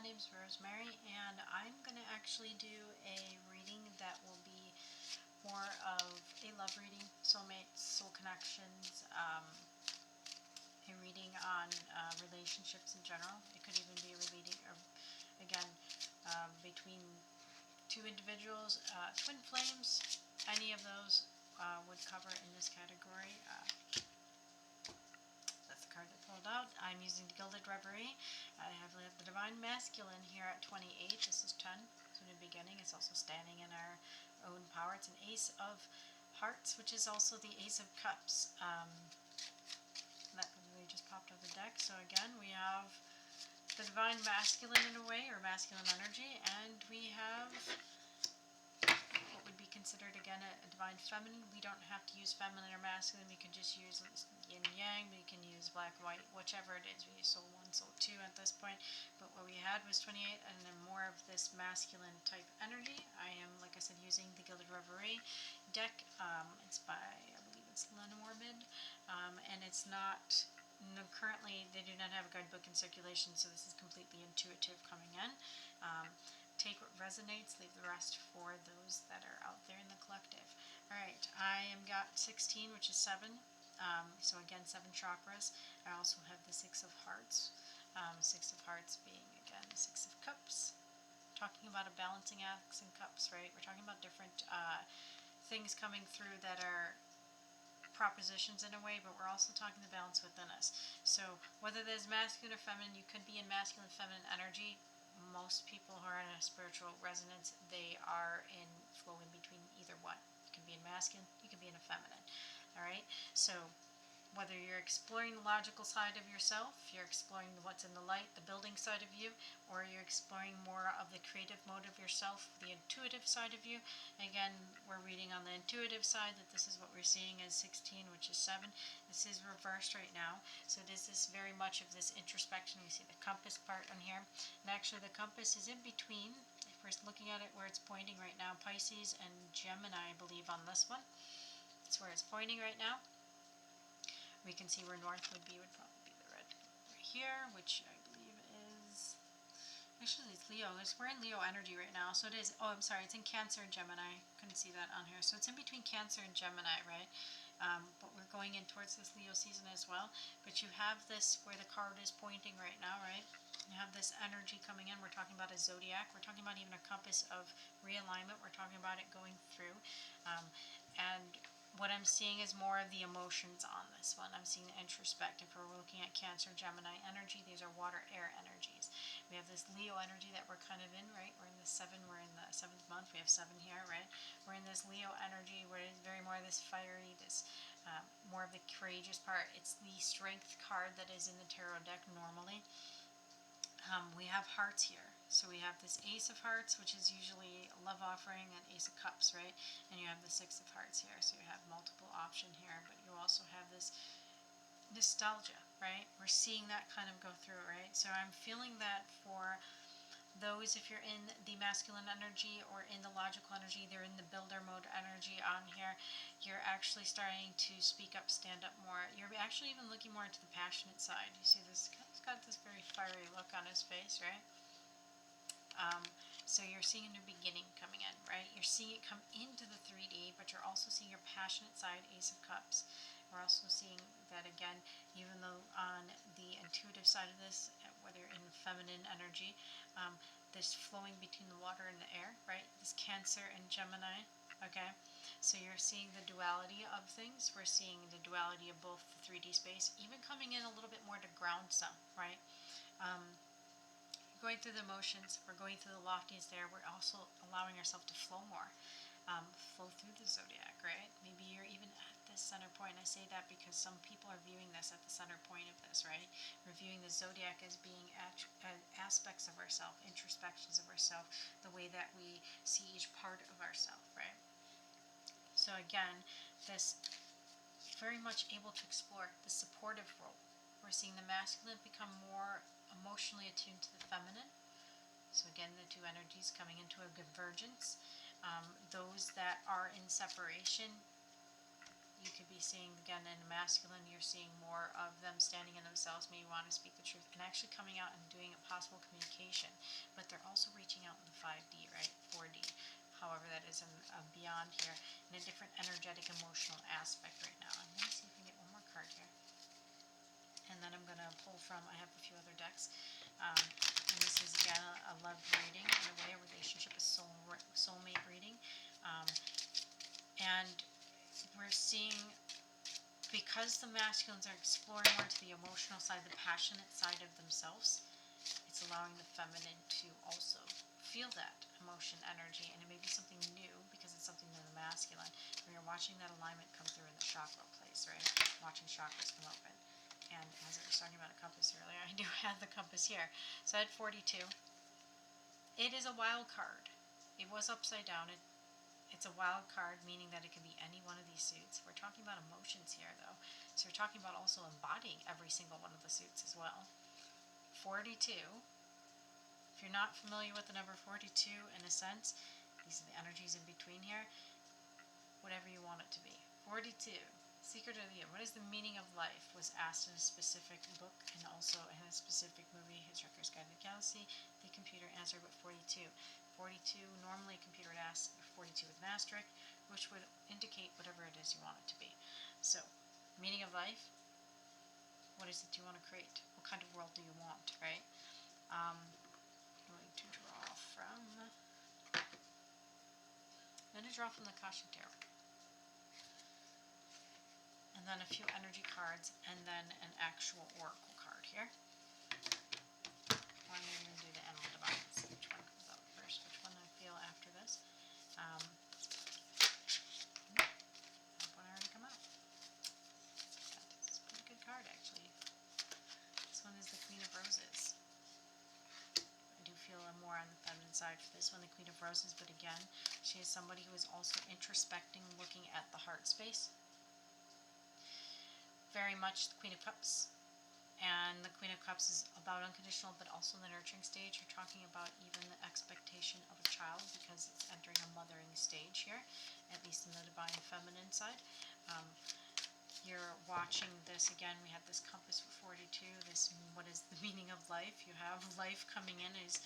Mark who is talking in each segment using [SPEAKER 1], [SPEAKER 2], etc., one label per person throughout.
[SPEAKER 1] my name is Rosemary, and I'm going to actually do a reading that will be more of a love reading, soulmates, soul connections, a reading on relationships in general. It could even be a reading, again, between two individuals, twin flames, any of those would cover in this category. That's the card that pulled out. I'm using the Gilded Reverie. I have the Divine Masculine here at 28. This is 10. So in the beginning, it's also standing in our own power. It's an Ace of Hearts, which is also the Ace of Cups. That really just popped out of the deck. So again, we have the Divine Masculine in a way, or masculine energy, and we have what would be considered again a divine feminine. We don't have to use feminine or masculine. We can just use yin and yang. We can use black, white, whichever it is. We use soul 1, soul 2 at this point. But what we had was 28, and then more of this masculine type energy. I am, like I said, using the Gilded Reverie deck. It's by, I believe it's Lenormand, and it's not. No, currently, they do not have a guidebook in circulation, so this is completely intuitive coming in. Take what resonates, leave the rest for those that are out there in the collective. Alright, I am got 16, which is 7. So again, 7 chakras. I also have the 6 of Hearts. 6 of Hearts being, again, the 6 of Cups. Talking about a balancing axe and cups, right? We're talking about different things coming through that are propositions in a way, but we're also talking the balance within us. So whether there's masculine or feminine, you could be in masculine feminine energy. Most people who are in a spiritual resonance, they are in flow in between either one. You can be in masculine, you can be in a feminine. Alright, so whether you're exploring the logical side of yourself, you're exploring what's in the light, the building side of you, or you're exploring more of the creative mode of yourself, the intuitive side of you. Again, we're reading on the intuitive side that this is what we're seeing as 16, which is 7. This is reversed right now, so it is this very much of this introspection. We see the compass part on here, and actually the compass is in between. If we're looking at it where it's pointing right now, Pisces and Gemini, I believe, on this one. That's where it's pointing right now. We can see where north would probably be the red right here, which I believe is, actually it's Leo. We're in Leo energy right now, so it is, oh I'm sorry, it's in Cancer and Gemini. Couldn't see that on here. So it's in between Cancer and Gemini, right? But we're going in towards this Leo season as well. But you have this where the card is pointing right now, right? You have this energy coming in. We're talking about a zodiac. We're talking about even a compass of realignment. We're talking about it going through. And what I'm seeing is more of the emotions on this one. I'm seeing the introspective. We're looking at Cancer, Gemini energy. These are water, air energies. We have this Leo energy that we're kind of in, right? We're in the 7, we're in the 7th month. We have 7 here, right? We're in this Leo energy where it's very more this fiery, this more of the courageous part. It's the strength card that is in the tarot deck normally. We have hearts here. So we have this Ace of Hearts, which is usually a love offering, and Ace of Cups, right? And you have the 6 of Hearts here. So you have multiple option here, but you also have this nostalgia, right? We're seeing that kind of go through, right? So I'm feeling that for those, if you're in the masculine energy or in the logical energy, they're in the builder mode energy on here, you're actually starting to speak up, stand up more. You're actually even looking more into the passionate side. You see this, he's got this very fiery look on his face, right? So you're seeing a new beginning coming in, right? You're seeing it come into the 3D, but you're also seeing your passionate side, Ace of Cups. We're also seeing that again, even though on the intuitive side of this, whether you're in feminine energy, this flowing between the water and the air, right? This Cancer and Gemini, okay? So you're seeing the duality of things. We're seeing the duality of both the 3D space, even coming in a little bit more to ground some, right? Going through the emotions, we're going through the lofties there. We're also allowing ourselves to flow more. Flow through the zodiac, right? Maybe you're even at this center point. I say that because some people are viewing this at the center point of this, right? We're viewing the zodiac as being aspects of ourselves, introspections of ourselves, the way that we see each part of ourselves, right? So again, this very much able to explore the supportive role. We're seeing the masculine become more emotionally attuned to the feminine. So again, the two energies coming into a convergence. Those that are in separation, you could be seeing, again, in masculine, you're seeing more of them standing in themselves, maybe want to speak the truth, and actually coming out and doing a possible communication. But they're also reaching out in the 5D, right? 4D, however that is, in beyond here, in a different energetic, emotional aspect right now. I'm going to see if we can get one more card here. And then I'm going to pull from, I have a few other decks. And this is, again, a love reading, in a way, a relationship, a soulmate reading. And we're seeing, because the masculines are exploring more to the emotional side, the passionate side of themselves, it's allowing the feminine to also feel that emotion, energy, and it may be something new because it's something in the masculine. When you're watching that alignment come through in the chakra place, right? Watching chakras come open. And as I was talking about a compass earlier, I do have the compass here. So I had 42. It is a wild card. It was upside down. It's a wild card, meaning that it can be any one of these suits. We're talking about emotions here, though. So we're talking about also embodying every single one of the suits as well. 42. If you're not familiar with the number 42, in a sense, these are the energies in between here. Whatever you want it to be. 42. Secret of the Year. What is the meaning of life? Was asked in a specific book and also in a specific movie, Hitchhiker's Guide to the Galaxy. The computer answered with 42. 42, normally a computer would ask 42 with an asterisk, which would indicate whatever it is you want it to be. So, meaning of life, what is it you want to create? What kind of world do you want, right? I'm going to draw from, the Caution Tarot. And then a few energy cards, and then an actual oracle card here. I'm going to do the Animal Divines. Which one comes out first? Which one I feel after this? That one already come out. That's a pretty good card, actually. This one is the Queen of Roses. I do feel I'm more on the feminine side for this one, the Queen of Roses, but again, she is somebody who is also introspecting, looking at the heart space. Very much the Queen of Cups. And the Queen of Cups is about unconditional, but also the nurturing stage. You're talking about even the expectation of a child, because it's entering a mothering stage here, at least in the divine feminine side. You're watching this, again, we have this compass for 42, this, what is the meaning of life? You have life coming in, it's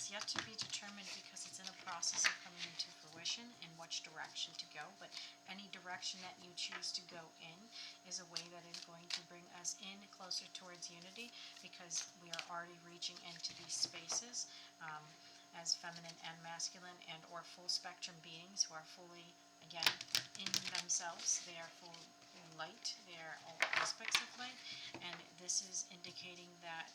[SPEAKER 1] yet to be determined because it's in a process of coming into fruition in which direction to go, but any direction that you choose to go in is a way that is going to bring us in closer towards unity, because we are already reaching into these spaces as feminine and masculine and or full spectrum beings who are fully, again, in themselves. They are full light, they are all aspects of light, and this is indicating that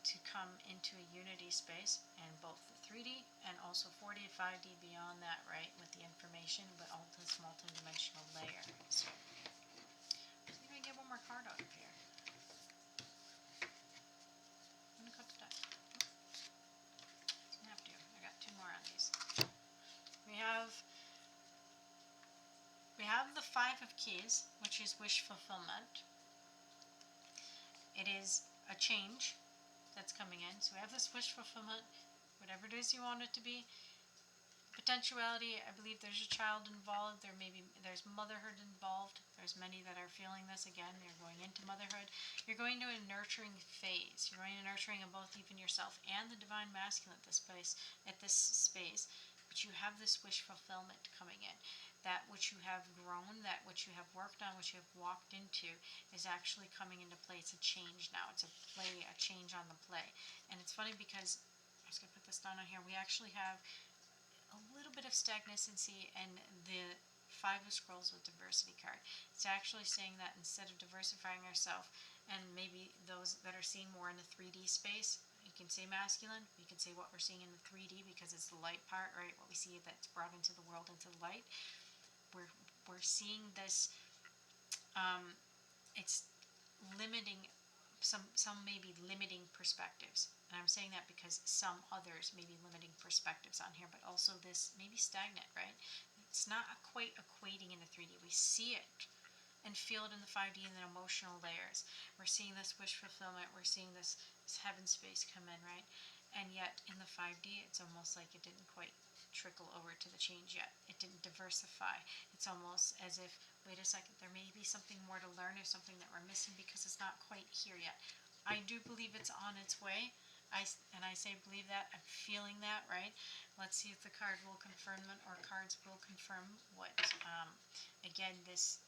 [SPEAKER 1] to come into a unity space, and both the 3D and also 4D, 5D beyond that, right, with the information, but all this multi-dimensional layer. So, I'm going to get one more card out of here. I'm going to cut the deck. Doesn't have to. I got two more on these. We have the Five of Keys, which is wish fulfillment. It is a change that's coming in. So we have this wish fulfillment, whatever it is you want it to be. Potentiality, I believe there's a child involved, there's motherhood involved. There's many that are feeling this. Again, you're going into motherhood. You're going to a nurturing phase. You're going to nurturing of both even yourself and the divine masculine at this space. But you have this wish fulfillment coming in. That which you have grown, that which you have worked on, which you have walked into, is actually coming into play. It's a change now. It's a change on the play. And it's funny because, I was going to put this down on here, we actually have a little bit of stagnancy in the Five of Scrolls with diversity card. It's actually saying that instead of diversifying ourselves, and maybe those that are seeing more in the 3D space, you can say masculine, you can say what we're seeing in the 3D because it's the light part, right? What we see that's brought into the world, into the light. We're seeing this, it's limiting, some may be limiting perspectives. And I'm saying that because some others may be limiting perspectives on here, but also this may be stagnant, right? It's not quite equating in the 3D. We see it and feel it in the 5D and the emotional layers. We're seeing this wish fulfillment. We're seeing this heaven space come in, right? And yet in the 5D, it's almost like it didn't quite trickle over to the change yet. It didn't diversify. It's almost as if wait a second, there may be something more to learn or something that we're missing because it's not quite here yet. I do believe it's on its way. And I say believe that, I'm feeling that, right? Let's see if the card will confirm it, or cards will confirm what, again,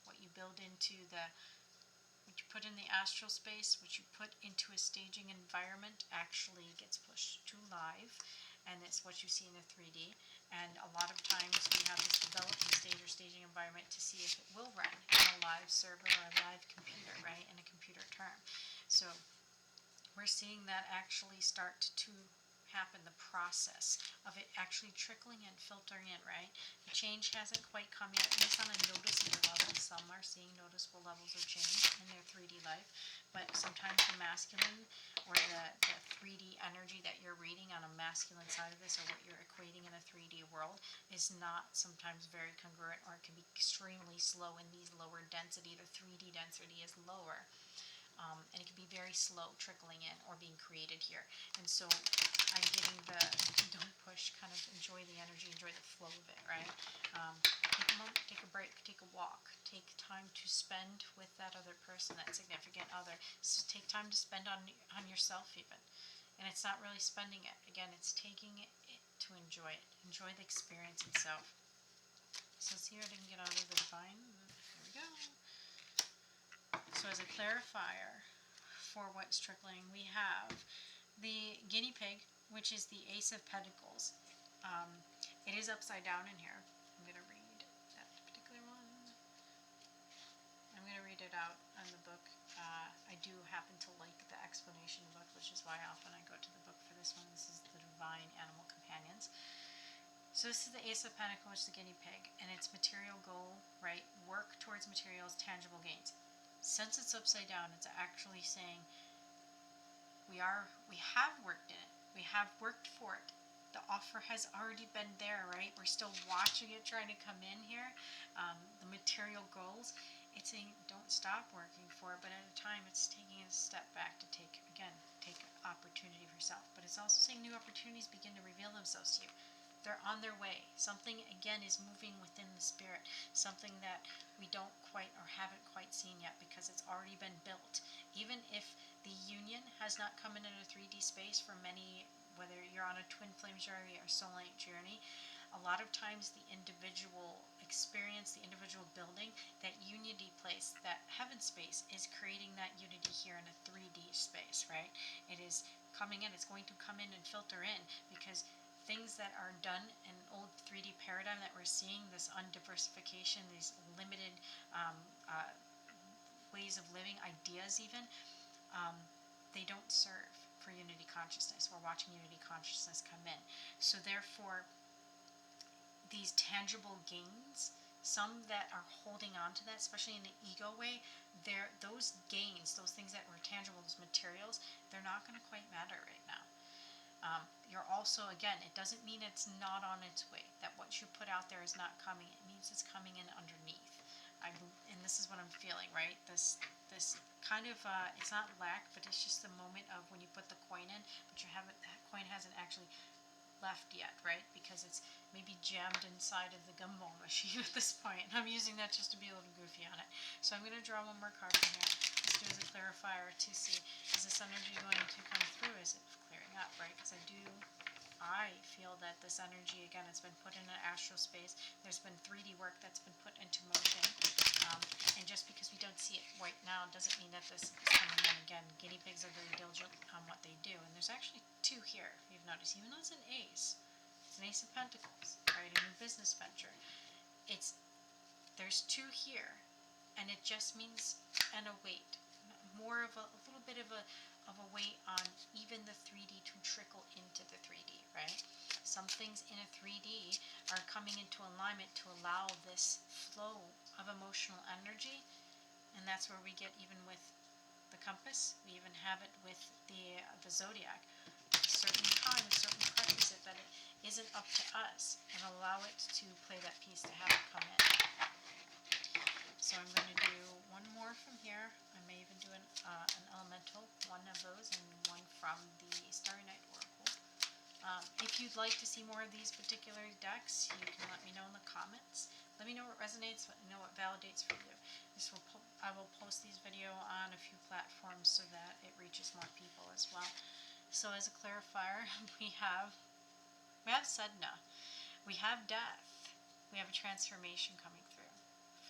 [SPEAKER 1] what you build into what you put in the astral space, what you put into a staging environment actually gets pushed to live, and it's what you see in a 3D. And a lot of times we have this development stage or staging environment to see if it will run on a live server or a live computer, right, in a computer term. So we're seeing that actually start to happen, the process of it actually trickling in, filtering in, right? The change hasn't quite come yet, at least on a noticeable level. Some are seeing noticeable levels of change in their 3D life, but sometimes the masculine or the 3D energy that you're reading on a masculine side of this, or what you're equating in a 3D world, is not sometimes very congruent, or it can be extremely slow in these lower density. The 3D density is lower. And it can be very slow trickling in or being created here. And so I'm getting the don't push, kind of enjoy the energy, enjoy the flow of it, right? Take a moment, take a break, take a walk, take time to spend with that other person, that significant other. So take time to spend on yourself even. And it's not really spending it. Again, it's taking it to enjoy it. Enjoy the experience itself. So let's see what I can get out of the divine. Here we go. So as a clarifier for what's trickling, we have the guinea pig, which is the Ace of Pentacles. It is upside down in here. I'm going to read that particular one. I'm going to read it out on the book. I do happen to like the explanation book, which is why often I go to the book for this one. This is the Divine Animal Companions. So this is the Ace of Pentacles, which is the guinea pig, and its material goal, right? Work towards materials, tangible gains. Since it's upside down, it's actually saying we have worked in it. We have worked for it. The offer has already been there, right? We're still watching it trying to come in here. The material goals, it's saying don't stop working for it, but at a time it's taking a step back to take opportunity for yourself. But it's also saying new opportunities begin to reveal themselves to you. They're on their way. Something, again, is moving within the spirit. Something that we don't quite or haven't quite seen yet because it's already been built. Even if the union has not come in a 3D space for many, whether you're on a twin flame journey or soulmate journey, a lot of times the individual experience, the individual building, that unity place, that heaven space is creating that unity here in a 3D space, right? It is coming in, it's going to come in and filter in because things that are done in old 3D paradigm that we're seeing, this undiversification, these limited ways of living, ideas even, they don't serve for unity consciousness. We're watching unity consciousness come in. So therefore, these tangible gains, some that are holding on to that, especially in the ego way, those gains, those things that were tangible, those materials, they're not going to quite matter right now. You're also, again, it doesn't mean it's not on its way, that what you put out there is not coming. It means it's coming in underneath. And this is what I'm feeling, right? This kind of, it's not lack, but it's just the moment of when you put the coin in, but that coin hasn't actually left yet, right? Because it's maybe jammed inside of the gumball machine at this point. I'm using that just to be a little goofy on it. So I'm going to draw one more card from here. Let's do as a clarifier to see, is this energy going to come through? Is it clearing up, right? Because I feel that this energy, again, it's been put in an astral space. There's been 3D work that's been put into motion. And just because we don't see it right now doesn't mean that this is coming in. Again, guinea pigs are very diligent on what they do. And there's actually two here, if you've noticed. Even though it's an ace, it's an Ace of Pentacles, right? A new business venture. There's two here, and it just means an await. More of a little bit of a weight on even the 3D to trickle into the 3D, right? Some things in a 3D are coming into alignment to allow this flow of emotional energy, and that's where we get even with the compass. We even have it with the zodiac. Certain times, certain prerequisite that it isn't up to us, and allow it to play that piece to have it come in. So I'm going to do one more from here. I may even do an elemental, one of those, and one from the Starry Night Oracle. If you'd like to see more of these particular decks, you can let me know in the comments. Let me know what resonates, let me know what validates for you. I will post these video on a few platforms so that it reaches more people as well. So as a clarifier, we have Sedna, we have death, we have a transformation coming through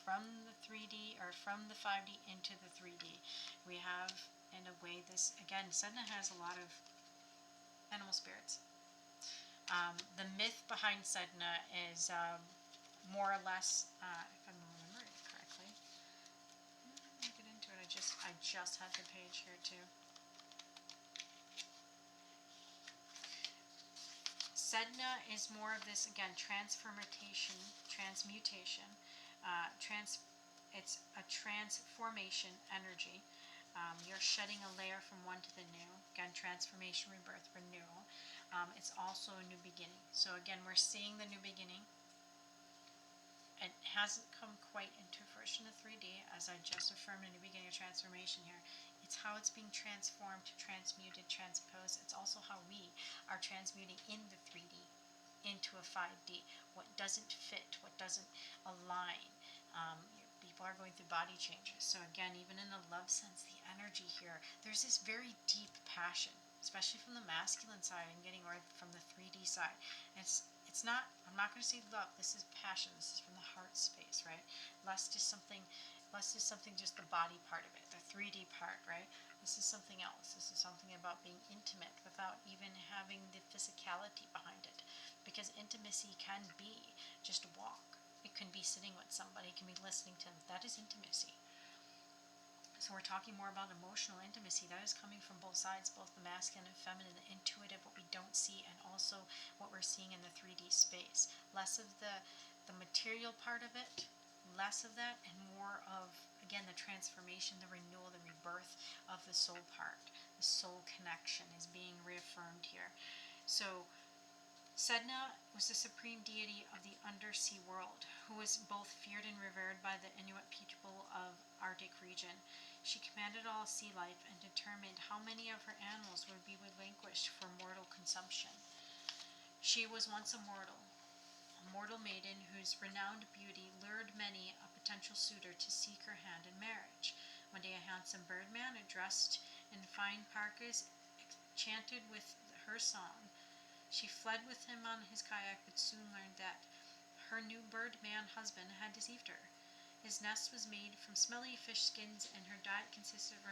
[SPEAKER 1] from the 3D or from the 5D into the 3D. We have, in a way, this again, Sedna has a lot of animal spirits. The myth behind Sedna is more or less, if I'm remembering it correctly. Let me get into it. I just had the page here too. Sedna is more of this again transmutation. It's a transformation energy. You're shedding a layer from one to the new. Again, transformation, rebirth, renewal. It's also a new beginning. So again, we're seeing the new beginning. It hasn't come quite into fruition in 3D, as I just affirmed, a new beginning of transformation here. It's how it's being transformed, transmuted, transposed. It's also how we are transmuting in the 3D into a 5D. What doesn't fit, what doesn't align. People are going through body changes. So again, even in a love sense, the energy here, there's this very deep passion, especially from the masculine side and getting right from the 3D side. It's not, I'm not going to say love, this is passion, this is from the heart space, right? Lust is something just the body part of it, the 3D part, right? This is something else. This is something about being intimate without even having the physicality behind it. Because intimacy can be just a walk. It can be sitting with somebody, it can be listening to them. That is intimacy. So we're talking more about emotional intimacy. That is coming from both sides, both the masculine and feminine, the intuitive, what we don't see, and also what we're seeing in the 3D space. Less of the material part of it, less of that, and more of, again, the transformation, the renewal, the rebirth of the soul part. The soul connection is being reaffirmed here. So Sedna was the supreme deity of the undersea world, who was both feared and revered by the Inuit people of Arctic region. She commanded all sea life and determined how many of her animals would be relinquished for mortal consumption. She was once a mortal maiden whose renowned beauty lured many a potential suitor to seek her hand in marriage. One day a handsome birdman, dressed in fine parkas, chanted with her song. She fled with him on his kayak, but soon learned that her new birdman husband had deceived her. His nest was made from smelly fish skins, and her diet consisted of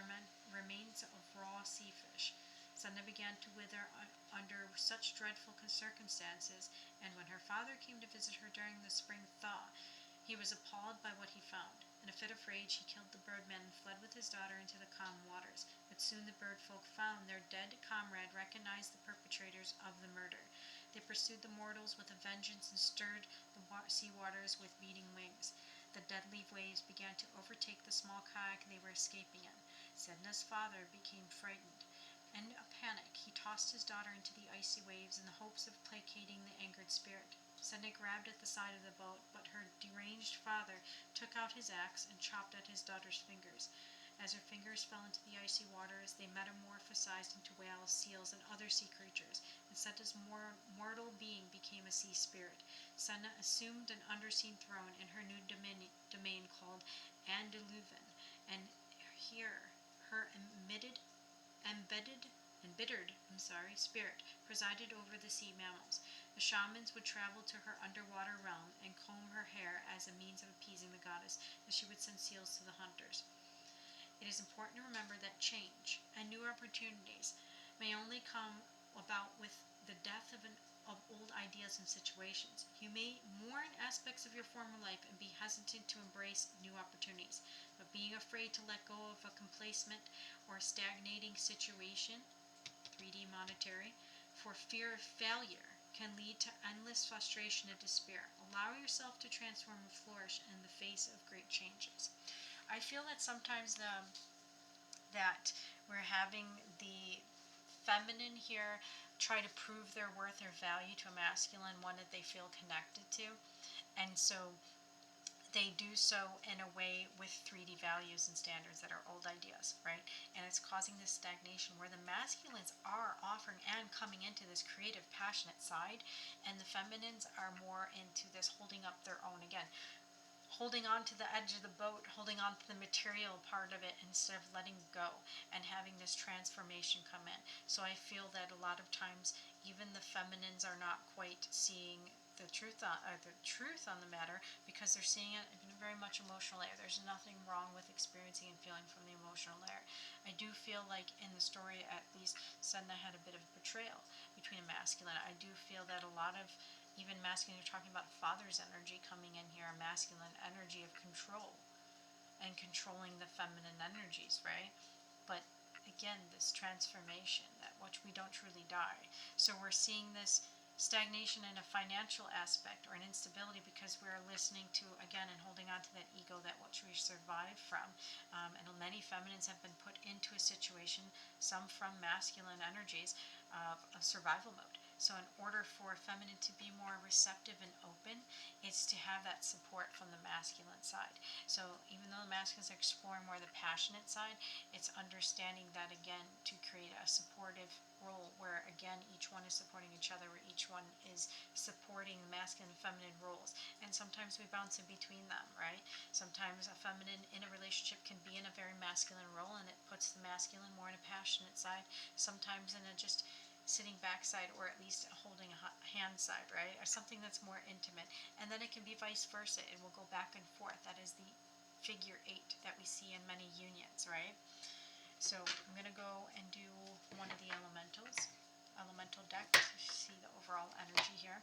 [SPEAKER 1] remains of raw sea fish. Sedna began to wither under such dreadful circumstances, and when her father came to visit her during the spring thaw, he was appalled by what he found. In a fit of rage, he killed the birdman and fled with his daughter into the calm waters. But soon the birdfolk found their dead comrade, recognized the perpetrators of the murder. They pursued the mortals with a vengeance and stirred the sea waters with beating wings. The deadly waves began to overtake the small kayak they were escaping in. Sedna's father became frightened. In a panic, he tossed his daughter into the icy waves in the hopes of placating the angered spirit. Sedna grabbed at the side of the boat, but her deranged father took out his axe and chopped at his daughter's fingers. As her fingers fell into the icy waters, they metamorphosized into whales, seals, and other sea creatures, and Sedna's mortal being became a sea spirit. Sedna assumed an undersea throne in her new domain called Andaluvian, and here her embittered spirit presided over the sea mammals. The shamans would travel to her underwater realm and comb her hair as a means of appeasing the goddess, as she would send seals to the hunters. It is important to remember that change and new opportunities may only come about with the death of old ideas and situations. You may mourn aspects of your former life and be hesitant to embrace new opportunities, but being afraid to let go of a complacent or stagnating situation, 3D monetary, for fear of failure can lead to endless frustration and despair. Allow yourself to transform and flourish in the face of great changes. I feel that sometimes that we're having the feminine here try to prove their worth or value to a masculine one that they feel connected to. And so they do so in a way with 3D values and standards that are old ideas, right? And it's causing this stagnation where the masculines are offering and coming into this creative, passionate side, and the feminines are more into this holding up their own again, holding on to the edge of the boat, holding on to the material part of it instead of letting go and having this transformation come in. So I feel that a lot of times even the feminines are not quite seeing the truth on the matter, because they're seeing it in a very much emotional layer. There's nothing wrong with experiencing and feeling from the emotional layer. I do feel like in the story, at least, Sedna had a bit of betrayal between a masculine. I do feel that a lot of even masculine, you're talking about father's energy coming in here, a masculine energy of control and controlling the feminine energies, right? But again, this transformation that which we don't truly die. So we're seeing this stagnation in a financial aspect or an instability because we're listening to, again, and holding on to that ego that which we survived from. And many feminines have been put into a situation, some from masculine energies, of survival mode. So in order for a feminine to be more receptive and open, it's to have that support from the masculine side. So even though the masculine is exploring more the passionate side, it's understanding that, again, to create a supportive role where, again, each one is supporting each other, where each one is supporting the masculine and feminine roles. And sometimes we bounce in between them, right? Sometimes a feminine in a relationship can be in a very masculine role and it puts the masculine more in a passionate side. Sometimes in a just sitting back side, or at least holding a hand side, right? Or something that's more intimate. And then it can be vice versa. It will go back and forth. That is the figure 8 that we see in many unions, right? So I'm going to go and do one of the elemental deck to see the overall energy here.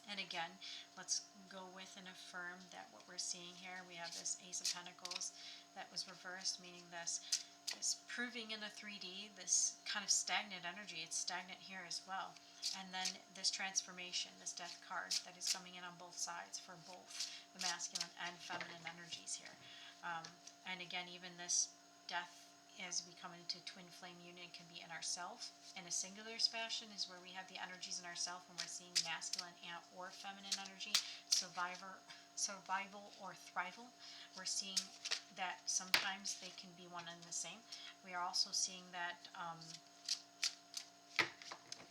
[SPEAKER 1] And again, let's go with and affirm that what we're seeing here, we have this Ace of Pentacles that was reversed, meaning this proving in a 3D, this kind of stagnant energy. It's stagnant here as well. And then this transformation, this death card that is coming in on both sides for both the masculine and feminine energies here. And again, even this death as we come into twin flame union can be in ourself. In a singular fashion is where we have the energies in ourself when we're seeing masculine and or feminine energy, survival or thrival. We're seeing that sometimes they can be one and the same. We are also seeing that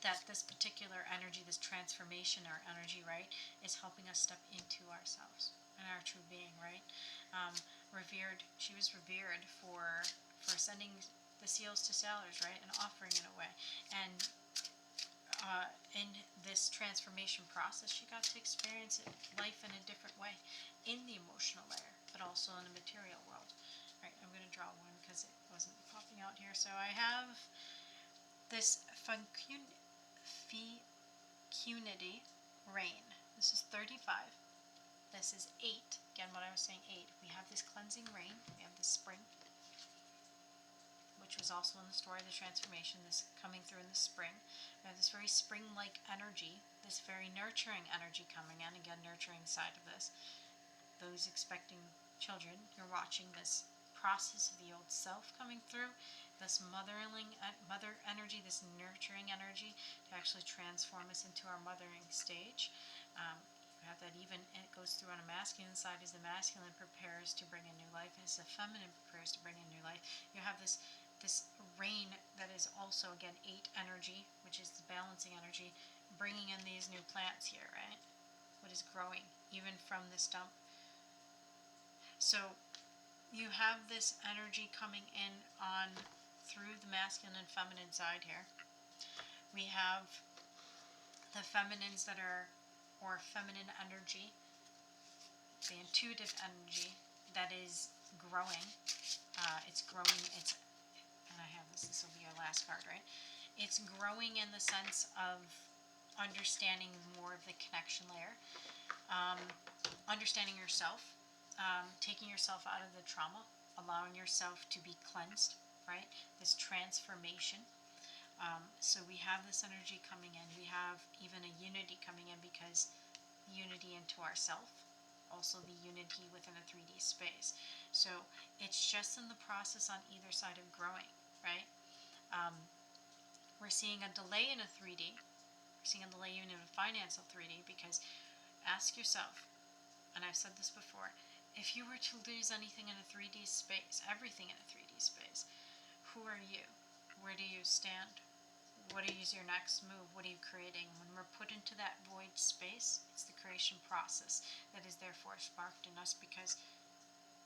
[SPEAKER 1] that this particular energy, this transformation or energy, right, is helping us step into ourselves and our true being, right? She was revered for sending the seals to sailors, right, and offering in a way. And in this transformation process, she got to experience life in a different way, in the emotional layer, but also in the material world. All right, I'm going to draw one because it wasn't popping out here. So I have this fecundity rain. This is 35. This is 8. Again, what I was saying, 8. We have this cleansing rain. We have this spring, which was also in the story of the transformation, this coming through in the spring. We have this very spring-like energy, this very nurturing energy coming in. Again, nurturing side of this. Those expecting children, you're watching this process of the old self coming through, this mother energy, this nurturing energy to actually transform us into our mothering stage. You have that even it goes through on a masculine side as the masculine prepares to bring in new life, as the feminine prepares to bring in new life. You have this rain that is also, again, 8 energy, which is the balancing energy, bringing in these new plants here, right? What is growing, even from the stump. So you have this energy coming in on through the masculine and feminine side here. We have the feminines that are, or feminine energy, the intuitive energy that is growing. It's growing, and I have this will be our last card, right? It's growing in the sense of understanding more of the connection layer, understanding yourself, taking yourself out of the trauma, allowing yourself to be cleansed, right? This transformation. So we have this energy coming in. We have even a unity coming in, because unity into ourself, also the unity within a 3D space. So it's just in the process on either side of growing, right? We're seeing a delay in a 3D. We're seeing a delay even in a financial 3D, because ask yourself, and I've said this before, if you were to lose anything in a 3D space, everything in a 3D space, who are you? Where do you stand? What is your next move? What are you creating? When we're put into that void space, it's the creation process that is therefore sparked in us, because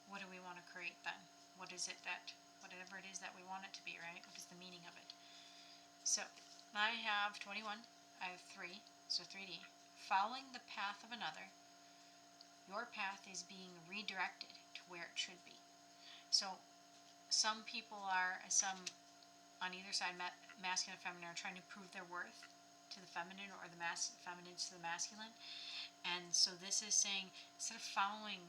[SPEAKER 1] what do we want to create then? What is it that, whatever it is that we want it to be, right? What is the meaning of it? So, I have 21, I have 3, so 3D. Following the path of another, your path is being redirected to where it should be. So, some people are, on either side, masculine and feminine, are trying to prove their worth to the feminine, or the feminine to the masculine. And so this is saying, instead of following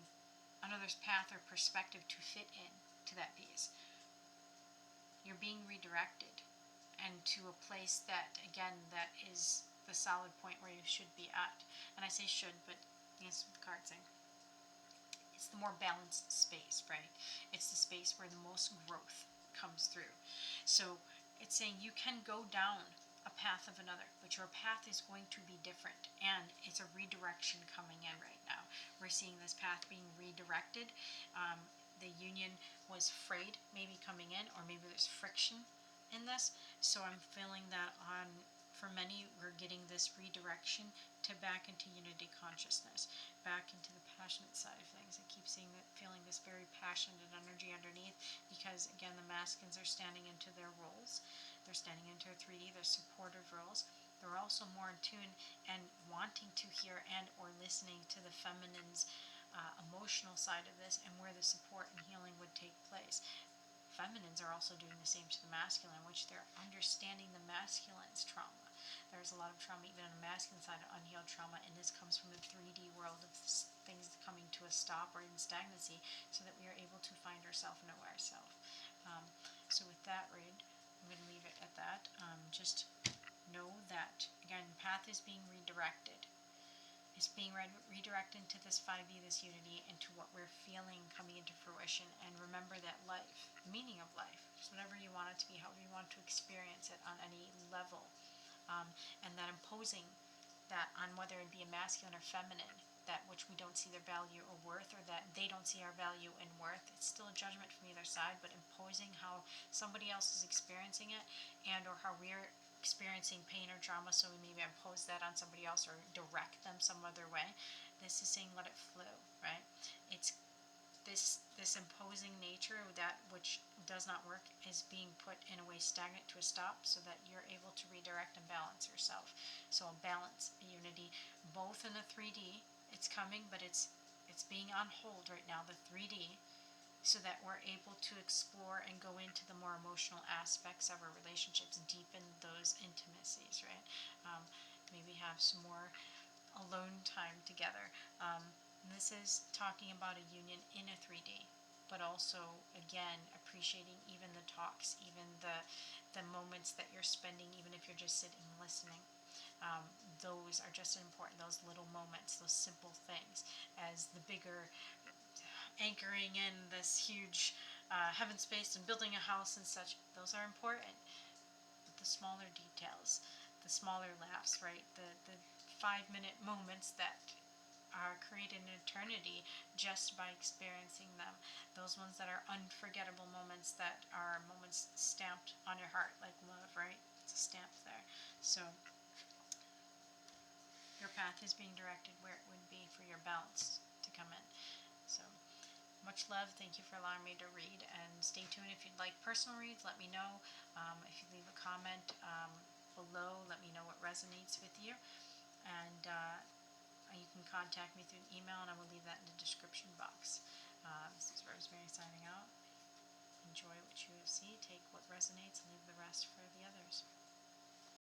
[SPEAKER 1] another's path or perspective to fit in to that piece, you're being redirected and to a place that, again, that is the solid point where you should be at. And I say should, but that's what the card's saying. It's the more balanced space, right? It's the space where the most growth comes through. So it's saying you can go down a path of another, but your path is going to be different, and it's a redirection coming in right now. We're seeing this path being redirected. The union was frayed, maybe coming in, or maybe there's friction in this. So I'm feeling that for many, we're getting this redirection to back into unity consciousness, back into the passionate side of things. I keep feeling this very passionate energy underneath, because again, the masculines are standing into their roles. They're standing into a 3D, their supportive roles. They're also more in tune and wanting to hear and or listening to the feminine's emotional side of this, and where the support and healing would take place. Feminines are also doing the same to the masculine, which they're understanding the masculine's trauma. There's a lot of trauma even on the masculine side, of unhealed trauma, and this comes from the 3D world of things coming to a stop or in stagnancy, so that we are able to find ourselves and know ourselves. So with that read, I'm going to leave it at that. Just know that, again, path is being redirected. It's being redirected into this 5E, this unity, into what we're feeling coming into fruition. And remember that life, the meaning of life, is whatever you want it to be, however you want to experience it on any level. And that imposing that on whether it be a masculine or feminine, that which we don't see their value or worth, or that they don't see our value and worth, it's still a judgment from either side, but imposing how somebody else is experiencing it, and or how we're experiencing pain or trauma, so we maybe impose that on somebody else or direct them some other way. This is saying let it flow, right? It's this imposing nature, that which does not work, is being put in a way stagnant to a stop, so that you're able to redirect and balance yourself. So a balance, a unity, both in the 3D, it's coming, but it's being on hold right now, the 3D, so that we're able to explore and go into the more emotional aspects of our relationships, deepen those intimacies, right? Maybe have some more alone time together. This is talking about a union in a 3D, but also, again, appreciating even the talks, even the moments that you're spending, even if you're just sitting and listening. Those are just important, those little moments, those simple things, as the bigger anchoring in this huge heaven space and building a house and such. Those are important, but the smaller details, the smaller laughs, right? The 5-minute moments that are created in eternity just by experiencing them. Those ones that are unforgettable moments, that are moments stamped on your heart like love, right? It's a stamp there. So your path is being directed where it would be for your balance to come in. So much love. Thank you for allowing me to read, and stay tuned if you'd like personal reads. Let me know. If you leave a comment below, let me know what resonates with you, and you can contact me through an email, and I will leave that in the description box. This is Rosemary signing out. Enjoy what you see, take what resonates, and leave the rest for the others.